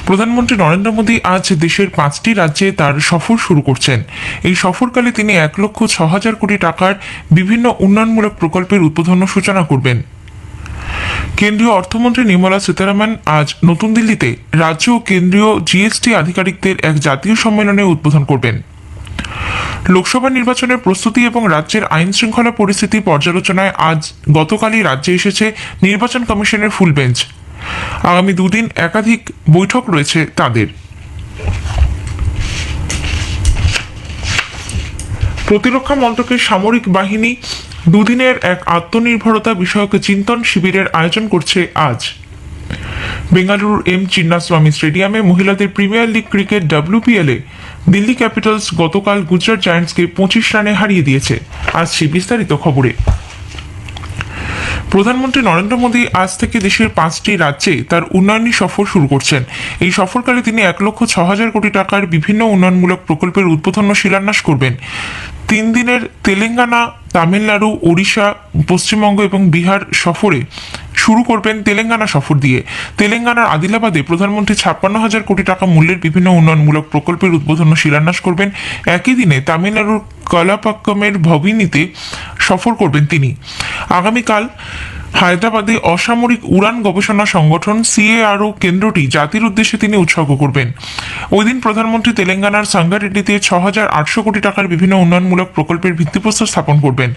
প্রধানমন্ত্রী নরেন্দ্র মোদী আজ দেশের 5টি রাজ্যে তার সফর শুরু করছেন। এই সফরকালে তিনি 1,06,000 কোটি টাকার বিভিন্ন উন্নয়নমূলক প্রকল্পের উদ্বোধন ও সূচনা করবেন। কেন্দ্রীয় অর্থমন্ত্রী নির্মলা সীতারামন আজ নতুন দিল্লিতে রাজ্য ও কেন্দ্রীয় জিএসটি আধিকারিকদের এক জাতীয় সম্মেলনে উদ্বোধন করবেন। লোকসভা নির্বাচনের প্রস্তুতি এবং রাজ্যের আইন শৃঙ্খলা পরিস্থিতি পর্যালোচনায় গতকালই রাজ্যে এসেছে নির্বাচন কমিশনের ফুল বেঞ্চ। আগামী দুদিন একাধিক বৈঠক রয়েছে তাদের। প্রতিরক্ষা মন্ত্রকের সামরিক বাহিনী দুদিনের এক আত্মনির্ভরতা বিষয়ক চিন্তন শিবিরের আয়োজন করছে আজ। বেঙ্গালুরুর এম চিন্নাস্বামী স্টেডিয়ামে মহিলাদের প্রিমিয়ার লিগ ক্রিকেট WPL এ দিল্লি ক্যাপিটালস গতকাল গুজরাট জায়ান্টসকে 25 রানে হারিয়ে দিয়েছে। আসছে বিস্তারিত খবরে। প্রধানমন্ত্রী নরেন্দ্র মোদী আজ থেকে দেশের 5টি রাজ্যে তার উন্নয়নী সফর শুরু করছেন। এই সফরকালে তিনি 1,06,000 কোটি টাকার বিভিন্ন উন্নয়নমূলক প্রকল্পের উদ্বোধন ও শিলান্যাস করবেন। 3 দিনের তেলেঙ্গানা, তামিলনাড়ু, ওড়িশা, পশ্চিমবঙ্গ এবং বিহার সফরে শুরু করবেন তেলেঙ্গানা সফর দিয়ে। তেলেঙ্গানার আদিলাবাদে প্রধানমন্ত্রী 56,000 কোটি টাকা মূল্যের বিভিন্ন উন্নয়নমূলক প্রকল্পের উদ্বোধন ও শিলান্যাস করবেন। একই দিনে তামিলনাড়ুর কলাপাক্কমের ভবিনীতে সফর করবেন তিনি। আগামীকাল হায়দ্রাবাদে অসামরিক উড়ান গবেষণা সংগঠন CARO কেন্দ্রটি জাতির উদ্দেশ্যে তিনি উৎসর্গ করবেন। ওই দিন প্রধানমন্ত্রী তেলেঙ্গানার সাঙ্গারেড্ডিতে 6,800 কোটি টাকার বিভিন্ন উন্নয়নমূলক প্রকল্পের ভিত্তিপ্রস্তর স্থাপন করবেন।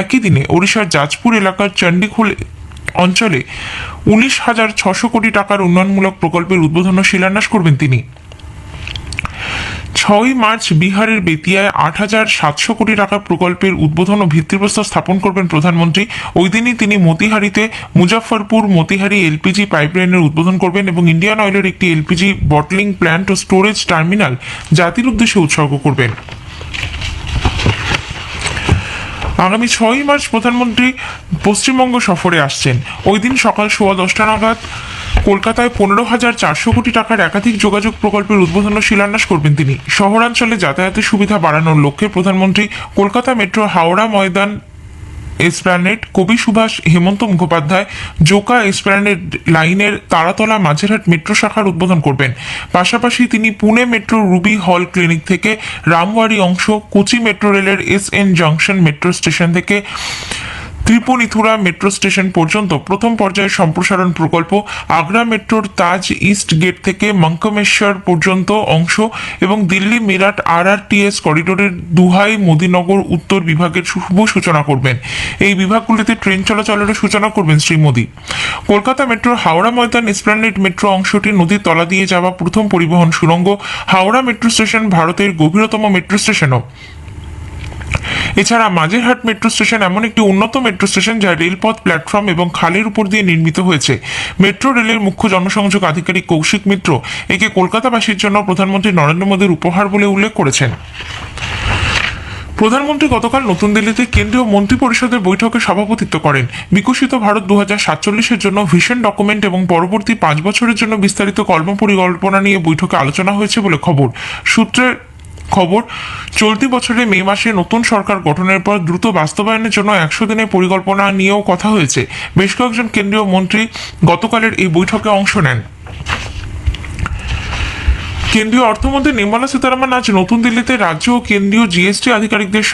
একই দিনে ওড়িশার জাজপুর এলাকার চণ্ডীখোল অঞ্চলে 19,600 কোটি টাকার উন্নয়নমূলক প্রকল্পের উদ্বোধন ও শিলান্যাস করবেন তিনি। 6 মার্চ বিহারের বেতিয়ায় 8,700 কোটি টাকার প্রকল্পের উদ্বোধন ও ভিত্তিপ্রস্তর স্থাপন করবেন প্রধানমন্ত্রী। ওই দিনই তিনি মতিহারিতে মুজাফফরপুর মতিহারি LPG পাইপলাইনের উদ্বোধন করবেন এবং ইন্ডিয়ান অয়েলের একটি LPG বটলিং প্ল্যান্ট ও স্টোরেজ টার্মিনাল জাতির উদ্দেশ্যে উৎসর্গ করবেন। আগামী 6 মার্চ প্রধানমন্ত্রী পশ্চিমবঙ্গ সফরে আসছেন। ওই দিন সকাল 10:15 নাগাদ কলকাতায় 15,400 কোটি টাকার একাধিক যোগাযোগ প্রকল্পের উদ্বোধন ও শিলান্যাস করবেন তিনি। শহরাঞ্চলে যাতায়াতের সুবিধা বাড়ানোর লক্ষ্যে প্রধানমন্ত্রী কলকাতা মেট্রো হাওড়া ময়দান এসপ্ল্যানেড, কবি সুভাষ হেমন্ত মুখোপাধ্যায় জোকা এসপ্ল্যানেড লাইনের তারাতলা মাঝেরহাট মেট্রো শাখার উদ্বোধন করবেন। পাশাপাশি তিনি পুনে মেট্রো রুবি হল ক্লিনিক থেকে রামওয়ারি অংশ, কোচি মেট্রো রেলের SN জংশন মেট্রো স্টেশন থেকে ত্রিপুনিথুরা মেট্রো স্টেশন পর্যন্ত প্রথম পর্যায়ের সম্প্রসারণ প্রকল্প, আগ্রা মেট্রোর তাজ ইস্ট গেট থেকে মঙ্কমেশ্বর পর্যন্ত অংশ এবং দিল্লি মিরাট RRTS করিডোরের দুহাই মোদিনগর উত্তর বিভাগের শুভ সূচনা করবেন। এই বিভাগগুলিতে ট্রেন চলাচলেরও সূচনা করবেন শ্রী মোদী। কলকাতা মেট্রোর হাওড়া ময়দান এসপ্ল্যানেড মেট্রো অংশটি নদীর তলা দিয়ে যাওয়া প্রথম পরিবহন সুড়ঙ্গ। হাওড়া মেট্রো স্টেশন ভারতের গভীরতম মেট্রো স্টেশনও। এছাড়া মাঝেরহাট মেট্রো স্টেশন এমন একটি উন্নত মেট্রো স্টেশন যা রেলপথ, প্ল্যাটফর্ম এবং খালের উপর দিয়ে নির্মিত হয়েছে। মেট্রো রেলের মুখ্য জনসংযোগ আধিকারিক কৌশিক মিত্র একে কলকাতাবাসীর জন্য প্রধানমন্ত্রী নরেন্দ্র মোদীর উপহার বলে উল্লেখ করেছেন। প্রধানমন্ত্রী গতকাল নতুন দিল্লিতে কেন্দ্রীয় মন্ত্রিপরিষদের বৈঠকে সভাপতিত্ব করেন। বিকশিত ভারত 2047-এর জন্য ভিশন ডকুমেন্ট এবং পরবর্তী 5 বছরের জন্য বিস্তারিত কর্মপরিকল্পনা নিয়ে বৈঠকে আলোচনা হয়েছে বলে সূত্রের খবর। চলতি বছরের মে মাসে নতুন সরকার গঠনের পর দ্রুত বাস্তবায়নের জন্য 100 দিনের পরিকল্পনা নিয়েও কথা হয়েছে। বেশ কয়েকজন কেন্দ্রীয় মন্ত্রী গতকালের এই বৈঠকে অংশ নেন। কেন্দ্রীয় অর্থমন্ত্রী নির্মলা সীতারামন আজ নতুন দিল্লিতে রাজ্য ও কেন্দ্রীয় জিএসটি আধিকারিকদের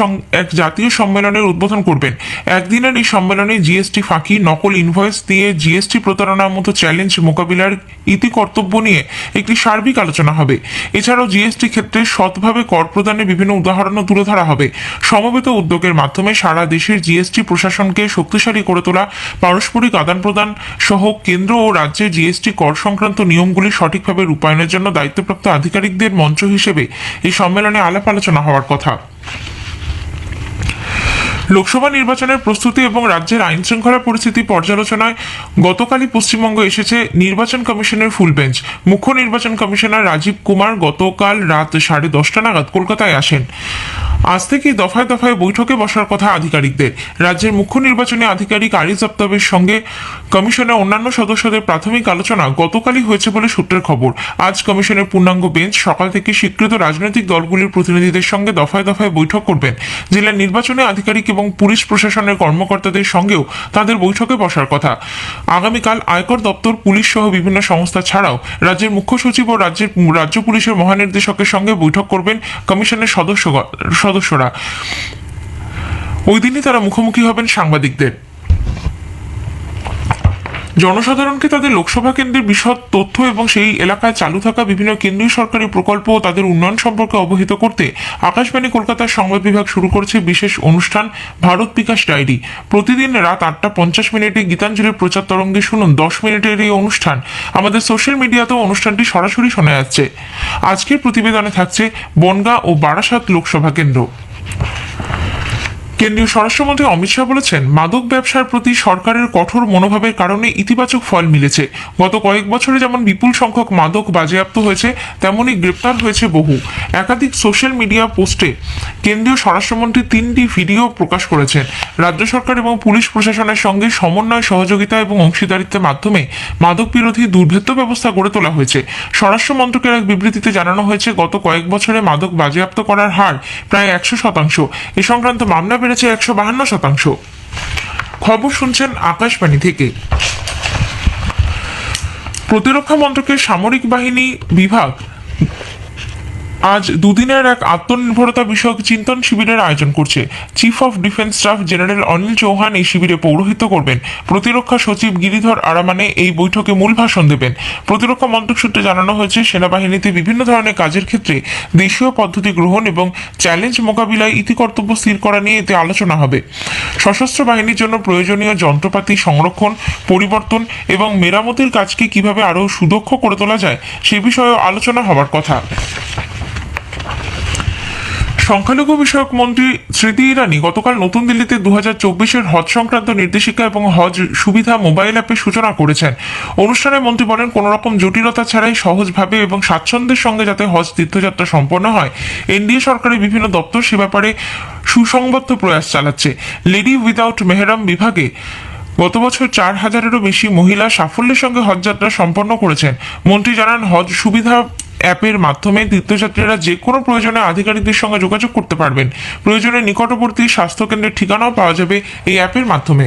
এক জাতীয় সম্মেলনের উদ্বোধন করবেন। একদিনের এই সম্মেলনে জিএসটি ফাঁকি, নকল ইনভয়েস দিয়ে জিএসটি প্রতারণার মতো চ্যালেঞ্জ মোকাবিলার ইতি কর্তব্য নিয়ে একটি সার্বিক আলোচনা হবে। এছাড়াও জিএসটি ক্ষেত্রে সৎভাবে কর প্রদানের বিভিন্ন উদাহরণও তুলে ধরা হবে। সমবেত উদ্যোগের মাধ্যমে সারা দেশের জিএসটি প্রশাসনকে শক্তিশালী করে তোলা, পারস্পরিক আদান প্রদান সহ কেন্দ্র ও রাজ্যের জিএসটি কর সংক্রান্ত নিয়মগুলি সঠিকভাবে রূপায়ণের জন্য দায়িত্বপ্রাপ্ত আধিকারিকদের মঞ্চ হিসেবে এই সম্মেলনে আলাপ আলোচনা হওয়ার কথা। লোকসভা নির্বাচনের প্রস্তুতি এবং রাজ্যের আইন শৃঙ্খলা পরিস্থিতি পর্যালোচনায় গতকালই পশ্চিমবঙ্গ এসেছে নির্বাচন কমিশনের ফুল বেঞ্চ। মুখ্য নির্বাচন কমিশনার রাজীব কুমার গতকাল রাত 10:30 নাগাদ কলকাতায় আসেন। আজ থেকেই দফায় দফায় বৈঠকে বসার কথা আধিকারিকদের। রাজ্যের মুখ্য নির্বাচনী আধিকারিক আরিজ আফতাবের সঙ্গে কমিশনের অন্যান্য সদস্যদের প্রাথমিক আলোচনা গতকালই হয়েছে বলে সূত্রের খবর। আজ কমিশনের পূর্ণাঙ্গ বেঞ্চ সকাল থেকে স্বীকৃত রাজনৈতিক দলগুলির প্রতিনিধিদের সঙ্গে দফায় দফায় বৈঠক করবেন। জেলার নির্বাচনী আধিকারিক এবং পুলিশ প্রশাসনের কর্মকর্তাদের সঙ্গেও তাদের বৈঠকে বসার কথা। আগামীকাল আয়কর দপ্তর, পুলিশ সহ বিভিন্ন সংস্থা ছাড়াও রাজ্যের মুখ্য সচিব ও রাজ্য পুলিশের মহানির্দেশকের সঙ্গে বৈঠক করবেন কমিশনের সদস্যরা। ওই দিনই তারা মুখোমুখি হবেন সাংবাদিকদের। জনসাধারণকে তাদের লোকসভা কেন্দ্রের বিশদ তথ্য এবং সেই এলাকায় চালু থাকা বিভিন্ন কেন্দ্রীয় সরকারি প্রকল্প ও তাদের উন্নয়ন সম্পর্কে অবহিত করতে আকাশবাণী কলকাতার সংবাদ বিভাগ শুরু করেছে বিশেষ অনুষ্ঠান ভারত বিকাশ ডায়েরি। প্রতিদিন রাত 8:50 গীতাঞ্জলির প্রচার তরঙ্গে শুনুন 10 মিনিটের এই অনুষ্ঠান। আমাদের সোশ্যাল মিডিয়াতেও অনুষ্ঠানটি সরাসরি শোনা যাচ্ছে। আজকের প্রতিবেদনে থাকছে বনগাঁ ও বারাসাত লোকসভা কেন্দ্র। কেন্দ্রীয় স্বরাষ্ট্রমন্ত্রী অমিত শাহ বলেছেন, মাদক ব্যবসার প্রতি সরকারের কঠোর মনোভাবের কারণে ইতিবাচক ফল মিলেছে। গত কয়েক বছরে যেমন বিপুল সংখ্যক মাদক বাজেয়াপ্ত হয়েছে, তেমনই গ্রেপ্তার হয়েছে বহু। একাধিক সোশ্যাল মিডিয়া পোস্টে কেন্দ্রীয় স্বরাষ্ট্রমন্ত্রী 3টি ভিডিও প্রকাশ করেছেন। রাজ্য সরকার এবং পুলিশ প্রশাসনের সঙ্গে সমন্বয়, সহযোগিতা এবং অংশীদারিত্বের মাধ্যমে মাদক বিরোধী দুর্ভেদ্য ব্যবস্থা গড়ে তোলা হয়েছে। স্বরাষ্ট্র মন্ত্রকের এক বিবৃতিতে জানানো হয়েছে, গত কয়েক বছরে মাদক বাজেয়াপ্ত করার হার প্রায় 100%। এ সংক্রান্ত মামলা বেড়েছে 152%। খবর শুনছেন আকাশবাণী থেকে। প্রতিরক্ষা মন্ত্রকের সামরিক বাহিনী বিভাগ আজ দুদিনের এক আত্মনির্ভরতা বিষয়ক চিন্তন শিবিরের আয়োজন করছে। Chief of defence staff general Anil Chauhan এই শিবিরে পৌরোহিত্য করবেন। প্রতিরক্ষা সচিব গিরিধর আরামানে এই বৈঠকে মূল ভাষণ দেবেন। প্রতিরক্ষা মন্ত্রক সূত্রে জানানো হয়েছে, সেনাবাহিনীতে বিভিন্ন ধরনের কাজের ক্ষেত্রে দেশীয় পদ্ধতি গ্রহণ এবং চ্যালেঞ্জ মোকাবিলায় ইতিকর্তব্য স্থির করা নিয়ে এতে আলোচনা হবে। সশস্ত্র বাহিনীর জন্য প্রয়োজনীয় যন্ত্রপাতি সংরক্ষণ, পরিবর্তন এবং মেরামতির কাজকে কিভাবে আরও সুদক্ষ করে তোলা যায় সে বিষয়েও আলোচনা হওয়ার কথা। সংখ্যালঘু বিষয়ক মন্ত্রী স্মৃতি ইরানি গতকাল নতুন দিল্লিতে 2024 হজ সংক্রান্ত নির্দেশিকা এবং হজ সুবিধা মোবাইল অ্যাপের সূচনা করেছেন। অনুষ্ঠানে মন্ত্রী বলেন, কোনো রকম জটিলতা ছাড়াই সহজভাবে এবং স্বাচ্ছন্দ্যের সঙ্গে যাতে হজ তীর্থযাত্রা সম্পন্ন হয়, এনডিএ সরকারের বিভিন্ন দপ্তর সে ব্যাপারে সুসংবদ্ধ প্রয়াস চালাচ্ছে। লেডি উইদাউট মেহরাম বিভাগে গত বছর 4000-এরও বেশি মহিলা সাফল্যের সঙ্গে হজযাত্রা সম্পন্ন করেছেন। মন্ত্রী জানান, হজ সুবিধা অ্যাপের মাধ্যমে তীর্থযাত্রীরা যে কোনো প্রয়োজনে আধিকারিকদের সঙ্গে যোগাযোগ করতে পারবেন। প্রয়োজনে নিকটবর্তী স্বাস্থ্যকেন্দ্রের ঠিকানাও পাওয়া যাবে এই অ্যাপের মাধ্যমে।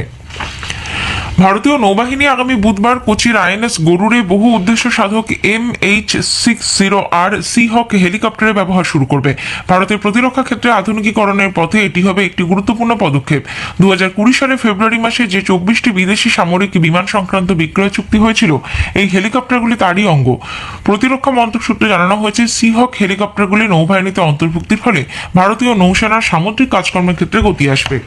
ভারতীয় নৌবাহিনী আগামী বুধবার কোচির আইএনএস গরুড়ে বহু উদ্দেশ্য সাধক MH60R সিহক হেলিকপ্টারের ব্যবহার শুরু করবে। ভারতের প্রতিরক্ষা ক্ষেত্রে আধুনিকীকরণের পথে এটি হবে একটি গুরুত্বপূর্ণ পদক্ষেপ। 2020 সালের ফেব্রুয়ারি মাসে যে 24টি বিদেশি সামরিক বিমান সংক্রান্ত বিক্রয় চুক্তি হয়েছিল, এই হেলিকপ্টারগুলি তারই অঙ্গ। প্রতিরক্ষা মন্ত্রক সূত্রে জানানো হয়েছে, সিহক হেলিকপ্টারগুলি নৌবাহিনীতে অন্তর্ভুক্তির ফলে ভারতীয় নৌসেনার সামুদ্রিক কাজকর্মের ক্ষেত্রে গতি আসবে।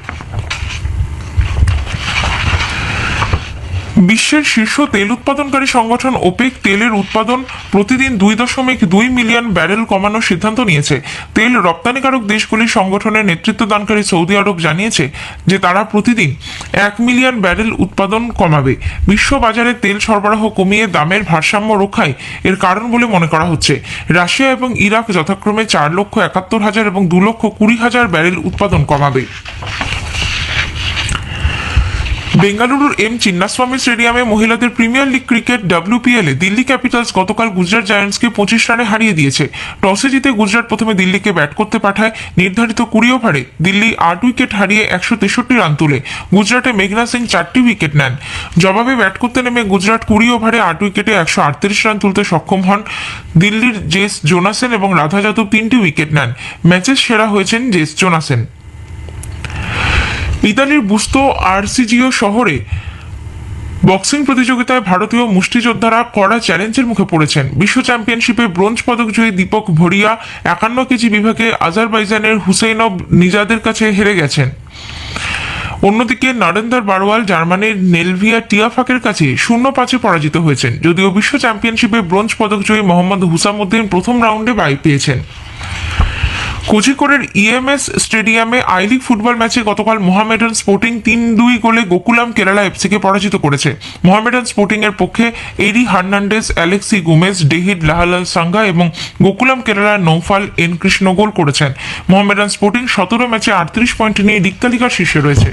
বিশ্বের শীর্ষ তেল উৎপাদনকারী সংগঠন ওপেক তেলের উৎপাদন প্রতিদিন 2.2 মিলিয়ন ব্যারেল কমানোর সিদ্ধান্ত নিয়েছে। তেল রপ্তানিকারক দেশগুলির সংগঠনের নেতৃত্বদানকারী সৌদি আরব জানিয়েছে যে তারা প্রতিদিন 1 মিলিয়ন ব্যারেল উৎপাদন কমাবে। বিশ্ব বাজারে তেল সরবরাহ কমিয়ে দামের ভারসাম্য রক্ষায় এর কারণ বলে মনে করা হচ্ছে। রাশিয়া এবং ইরাক যথাক্রমে 4,71,000 এবং 2,20,000 ব্যারেল উৎপাদন কমাবে। বেঙ্গালুরুর চিন্নাস্বামী স্টেডিয়ামে মহিলাদের প্রিমিয়ার লিগ ক্রিকেট WPL এ দিল্লি ক্যাপিটালস গতকাল গুজরাট জায়ান্টসকে 25 রানে হারিয়ে দিয়েছে। টসে জিতে গুজরাট প্রথমে দিল্লিকে ব্যাট করতে পাঠায়। নির্ধারিত 20 ওভারে দিল্লি 8 উইকেট হারিয়ে 163 রান তুলে। গুজরাটে মেঘনা সিং 4টি উইকেট নেন। জবাবে ব্যাট করতে নেমে গুজরাট 20 ওভারে 8 উইকেটে 138 রান তুলতে সক্ষম হন। দিল্লির জেস জোনাসেন এবং রাধা যাদব 3টি উইকেট নেন। ম্যাচের সেরা হয়েছেন জেস জোনাসেন। ইতালির বুস্তো আরসিজিও শহরে বক্সিং প্রতিযোগিতায় ভারতীয় মুষ্টিযোদ্ধারা কড়া চ্যালেঞ্জের মুখে পড়েছেন। বিশ্ব চ্যাম্পিয়নশিপে ব্রোঞ্জ পদক জয়ী দীপক ভরিয়া 51 কেজি বিভাগে আজারবাইজানের হুসেইনভ নিজাদের কাছে হেরে গেছেন। অন্যদিকে নরেন্দর বারওয়াল জার্মানির নেলভিয়া টিয়াফাকের কাছে 0-5 পরাজিত হয়েছেন। যদিও বিশ্ব চ্যাম্পিয়নশিপে ব্রোঞ্জ পদক জয়ী মোহাম্মদ হুসামুদ্দিন প্রথম রাউন্ডে বাই পেয়েছেন। কোঝিকোড়ের EMS স্টেডিয়ামে আই লিগ ফুটবল ম্যাচে গতকাল মোহামেডান স্পোর্টিং 3-2 গোলে গোকুলাম কেরালা এফসিকে পরাজিত করেছে। মোহামেডান স্পোর্টিং এর পক্ষে এরি হার্নান্ডেজ, অ্যালেক্সি গোমেজ, ডেহিড লাহালাল সাঙ্গা এবং গোকুলাম কেরালার নৌফাল এন কৃষ্ণ গোল করেছেন। মোহামেডান স্পোর্টিং 17 ম্যাচে 38 পয়েন্ট নিয়ে লিগ তালিকার শীর্ষে রয়েছে।